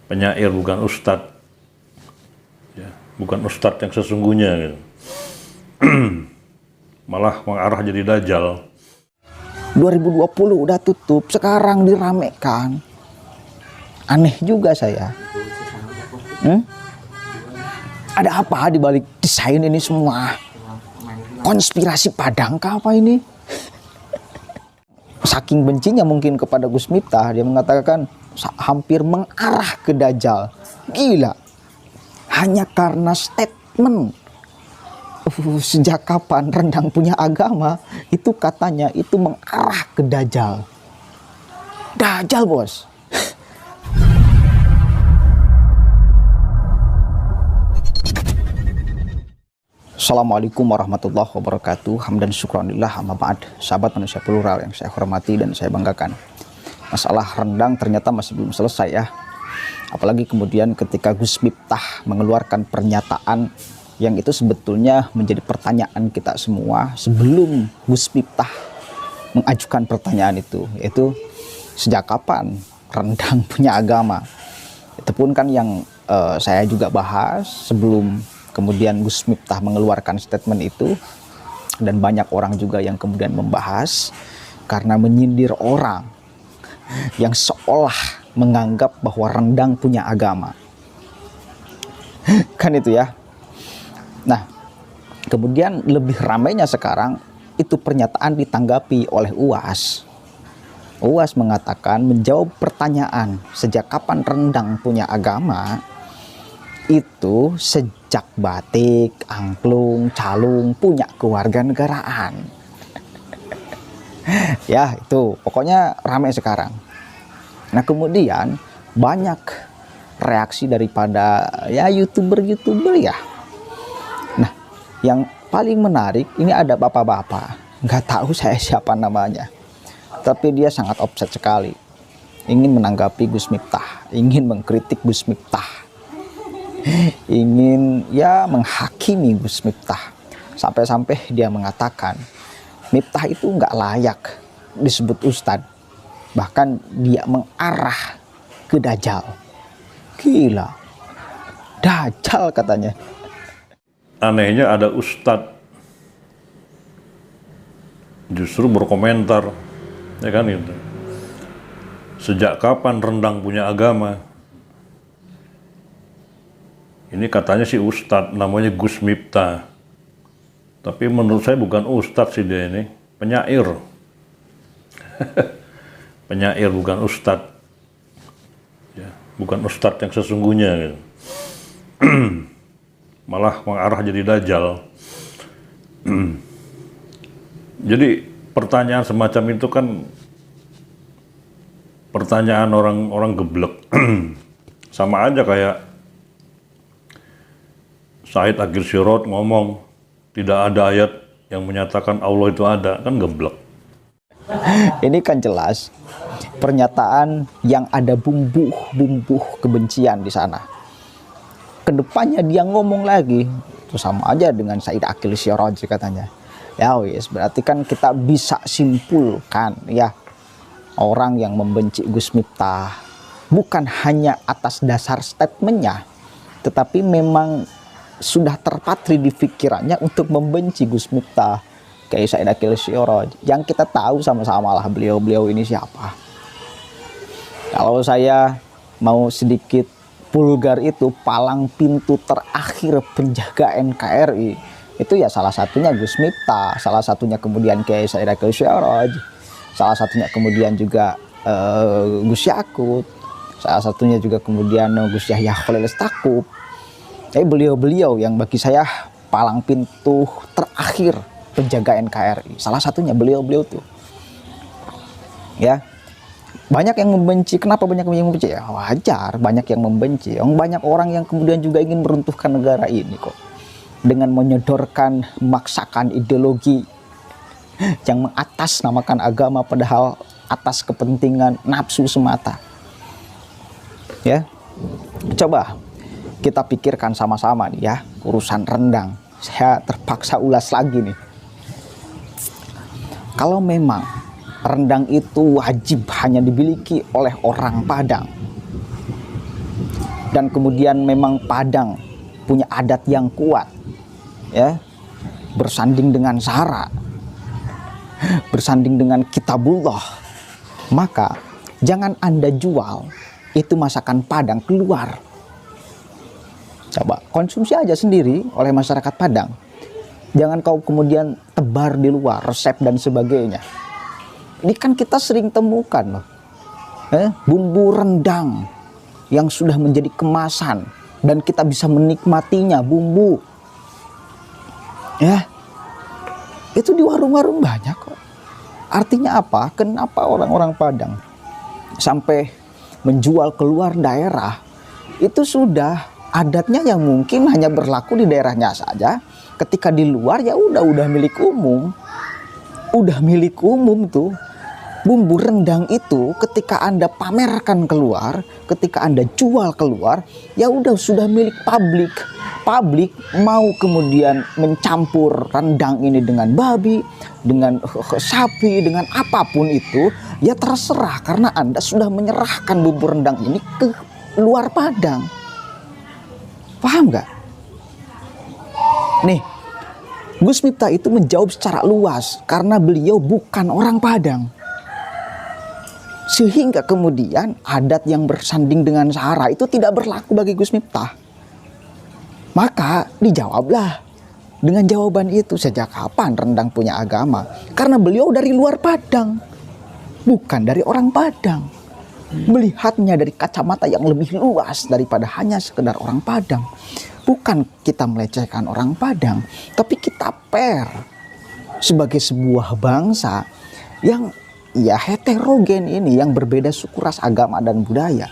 penyair bukan ustadz, ya, bukan ustadz yang sesungguhnya gitu. Malah mengarah jadi dajjal. 2020 udah tutup, sekarang diramekan. Aneh juga saya. Ada apa di balik desain ini semua? Konspirasi Padang kah apa ini? Saking bencinya mungkin kepada Gus Miftah, dia mengatakan hampir mengarah ke dajjal. Gila. Hanya karena statement. Sejak kapan rendang punya agama? Itu katanya itu mengarah ke dajjal. Dajjal, bos. Assalamualaikum warahmatullahi wabarakatuh. Hamdan syukranillah amma ba'd. Sahabat manusia plural yang saya hormati dan saya banggakan. Masalah rendang ternyata masih belum selesai ya. Apalagi kemudian ketika Gus Miftah mengeluarkan pernyataan yang itu sebetulnya menjadi pertanyaan kita semua sebelum Gus Miftah mengajukan pertanyaan itu, yaitu sejak kapan rendang punya agama. Itu pun kan yang saya juga bahas sebelum kemudian Gus Miftah mengeluarkan statement itu, dan banyak orang juga yang kemudian membahas karena menyindir orang yang seolah menganggap bahwa rendang punya agama. Kan itu ya. Nah, kemudian lebih ramainya sekarang itu pernyataan ditanggapi oleh UAS. UAS mengatakan menjawab pertanyaan sejak kapan rendang punya agama itu sejak Batik, Angklung, Calung punya kewarganegaraan. Ya itu pokoknya ramai sekarang. Nah kemudian banyak reaksi daripada ya youtuber ya. Nah yang paling menarik ini ada bapak-bapak, nggak tahu saya siapa namanya, tapi dia sangat offset sekali, ingin menanggapi Gus Miftah, ingin mengkritik Gus Miftah, ingin ya menghakimi Gus Miftah, sampai-sampai dia mengatakan Miftah itu nggak layak disebut ustadz, bahkan dia mengarah ke dajjal. Gila, dajjal katanya. Anehnya ada ustadz justru berkomentar, ya kan itu. Sejak kapan rendang punya agama? Ini katanya si ustadz, namanya Gus Miftah. Tapi menurut saya bukan ustadz sih dia ini, penyair. Penyair bukan ustadz. Ya, bukan ustadz yang sesungguhnya gitu. Malah mengarah jadi dajjal. Jadi pertanyaan semacam itu kan pertanyaan orang geblek. Sama aja kayak Said Akhir Sirot ngomong tidak ada ayat yang menyatakan Allah itu ada, kan geblek. Ini kan jelas pernyataan yang ada bumbu kebencian di sana. Kedepannya dia ngomong lagi, itu sama aja dengan Said Akhir Sirot katanya. Ya wis, berarti kan kita bisa simpulkan ya, orang yang membenci Gus Miftah bukan hanya atas dasar statementnya, tetapi memang sudah terpatri di pikirannya untuk membenci Gus Miftah kayak Said Akhir Sirot. Yang kita tahu sama-sama lah beliau ini siapa. Kalau saya mau sedikit vulgar, itu palang pintu terakhir penjaga NKRI itu ya salah satunya Gus Miftah, salah satunya kemudian kayak Said Akhir Sirot, salah satunya kemudian juga Gus Yakut, salah satunya juga kemudian Gus Yahya Khalil Stakuf. Tapi beliau-beliau yang bagi saya palang pintu terakhir penjaga NKRI, salah satunya beliau-beliau tuh. Ya, banyak yang membenci. Kenapa banyak yang membenci? Ya wajar, banyak yang membenci. Banyak orang yang kemudian juga ingin meruntuhkan negara ini kok, dengan menyodorkan, memaksakan ideologi yang mengatasnamakan agama padahal atas kepentingan nafsu semata. Ya, coba kita pikirkan sama-sama nih ya, urusan rendang. Saya terpaksa ulas lagi nih. Kalau memang rendang itu wajib hanya dimiliki oleh orang Padang, dan kemudian memang Padang punya adat yang kuat, ya, bersanding dengan Sara, bersanding dengan Kitabullah, maka jangan Anda jual itu masakan Padang keluar. Coba konsumsi aja sendiri oleh masyarakat Padang. Jangan kau kemudian tebar di luar resep dan sebagainya. Ini kan kita sering temukan loh, bumbu rendang yang sudah menjadi kemasan dan kita bisa menikmatinya bumbu, ya, itu di warung-warung banyak kok. Artinya apa? Kenapa orang-orang Padang sampai menjual keluar daerah? Itu sudah adatnya yang mungkin hanya berlaku di daerahnya saja. Ketika di luar ya udah milik umum. Udah milik umum tuh. Bumbu rendang itu ketika Anda pamerkan keluar, ketika Anda jual keluar, ya udah sudah milik publik. Publik mau kemudian mencampur rendang ini dengan babi, dengan sapi, dengan apapun itu, ya terserah karena Anda sudah menyerahkan bumbu rendang ini ke luar Padang. Paham nggak? Nih, Gus Miftah itu menjawab secara luas karena beliau bukan orang Padang. Sehingga kemudian adat yang bersanding dengan Sara itu tidak berlaku bagi Gus Miftah. Maka dijawablah dengan jawaban itu, sejak kapan rendang punya agama? Karena beliau dari luar Padang, bukan dari orang Padang. Melihatnya dari kacamata yang lebih luas daripada hanya sekedar orang Padang. Bukan kita melecehkan orang Padang, tapi kita pair sebagai sebuah bangsa yang ya heterogen ini, yang berbeda suku, ras, agama, dan budaya.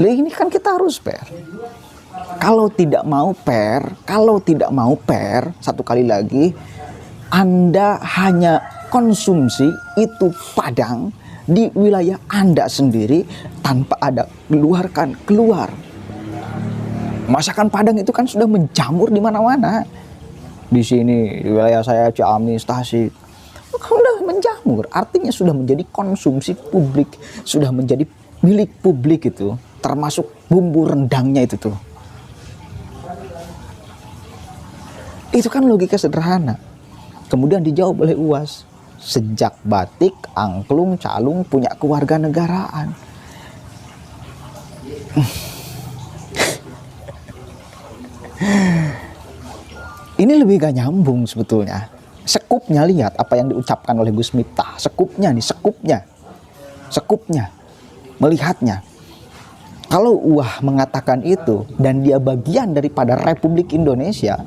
Ini kan kita harus pair. Kalau tidak mau pair, satu kali lagi, Anda hanya konsumsi itu Padang di wilayah Anda sendiri tanpa ada keluar. Masakan Padang itu kan sudah menjamur di mana-mana. Di sini di wilayah saya Ciamis, Tasik, sudah menjamur. Artinya sudah menjadi konsumsi publik, sudah menjadi milik publik itu, termasuk bumbu rendangnya itu tuh. Itu kan logika sederhana. Kemudian dijawab oleh UAS. Sejak batik, angklung, calung punya kewarganegaraan. Ini lebih gak nyambung sebetulnya. Sekupnya lihat apa yang diucapkan oleh Gus Miftah. Sekupnya, melihatnya. Kalau UAH mengatakan itu dan dia bagian daripada Republik Indonesia,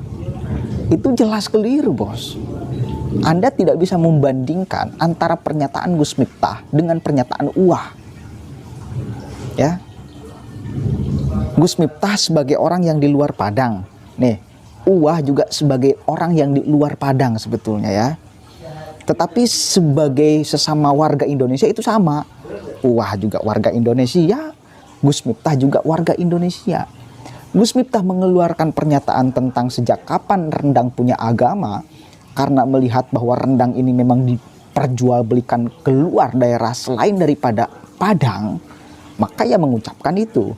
itu jelas keliru, bos. Anda tidak bisa membandingkan antara pernyataan Gus Miftah dengan pernyataan UAH. Ya. Gus Miftah sebagai orang yang di luar Padang. Nih, UAH juga sebagai orang yang di luar Padang sebetulnya ya. Tetapi sebagai sesama warga Indonesia itu sama. UAH juga warga Indonesia, Gus Miftah juga warga Indonesia. Gus Miftah mengeluarkan pernyataan tentang sejak kapan rendang punya agama karena melihat bahwa rendang ini memang diperjualbelikan keluar daerah selain daripada Padang, maka ia mengucapkan itu.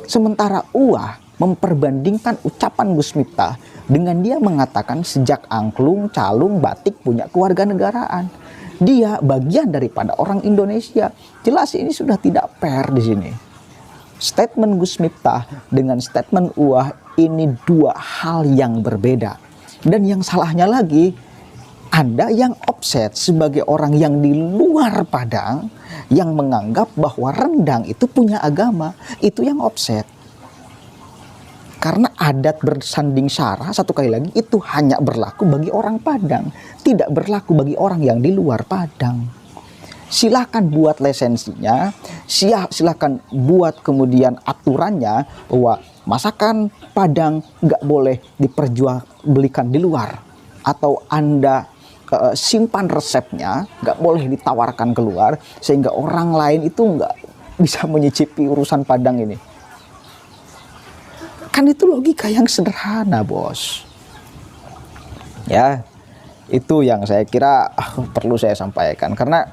Sementara UAH memperbandingkan ucapan Gus Miftah dengan dia mengatakan sejak angklung, calung, batik punya kewarganegaraan. Dia bagian daripada orang Indonesia. Jelas ini sudah tidak fair di sini. Statement Gus Miftah dengan statement UAH ini dua hal yang berbeda. Dan yang salahnya lagi, Anda yang offset sebagai orang yang di luar Padang, yang menganggap bahwa rendang itu punya agama, itu yang offset. Karena adat bersanding Sara, satu kali lagi, itu hanya berlaku bagi orang Padang, tidak berlaku bagi orang yang di luar Padang. Silakan buat lisensinya, silakan buat kemudian aturannya bahwa masakan Padang nggak boleh diperjualbelikan di luar, atau Anda simpan resepnya, nggak boleh ditawarkan keluar sehingga orang lain itu nggak bisa menyicipi urusan Padang ini. Kan itu logika yang sederhana, bos. Ya, itu yang saya kira perlu saya sampaikan karena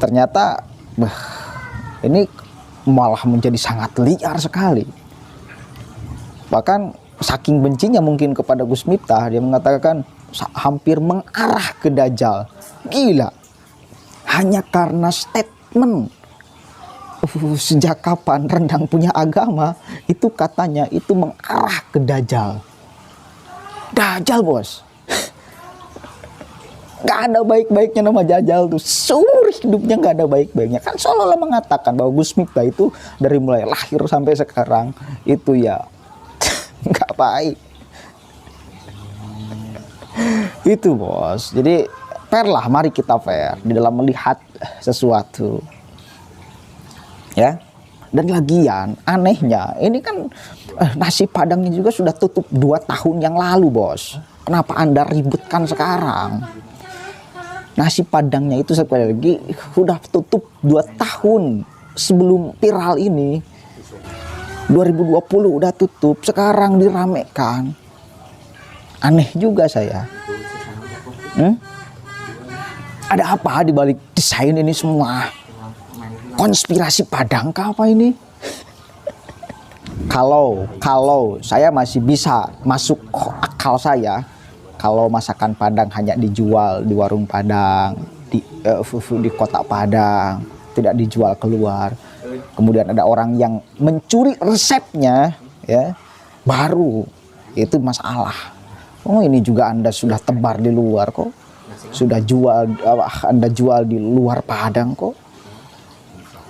ternyata ini malah menjadi sangat liar sekali. Bahkan saking bencinya mungkin kepada Gus Miftah, dia mengatakan hampir mengarah ke Dajjal. Gila, hanya karena statement sejak kapan rendang punya agama, itu katanya itu mengarah ke Dajjal. Dajjal bos, gak ada baik-baiknya nama Dajjal tuh, seumur hidupnya gak ada baik-baiknya. Kan seolah-olah mengatakan bahwa Gus Miftah itu dari mulai lahir sampai sekarang itu ya gak baik. Itu bos. Jadi fair lah, mari kita fair di dalam melihat sesuatu. Ya. Dan lagian anehnya ini kan nasi padangnya juga sudah tutup 2 tahun yang lalu bos. Kenapa Anda ributkan sekarang? Nasi padangnya itu sekali lagi sudah tutup 2 tahun sebelum viral ini. 2020 udah tutup, sekarang diramekan. Aneh juga saya. Ada apa di balik desain ini semua? Konspirasi Padang kah apa ini? Kalau saya masih bisa masuk akal saya, kalau masakan Padang hanya dijual di warung Padang, di kota Padang, tidak dijual keluar. Kemudian ada orang yang mencuri resepnya, ya, baru itu masalah. Oh ini juga Anda sudah tebar di luar kok, sudah Anda jual di luar Padang kok.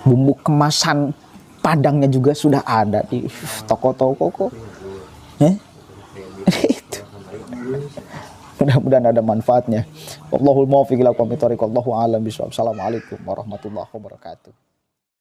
Bumbu kemasan Padangnya juga sudah ada di toko-toko kok. Itu. Mudah-mudahan ada manfaatnya. Wallahul muwaffiq ila aqwamit thoriq. Wallahu a'lam bishawab. Assalamualaikum warahmatullahi wabarakatuh.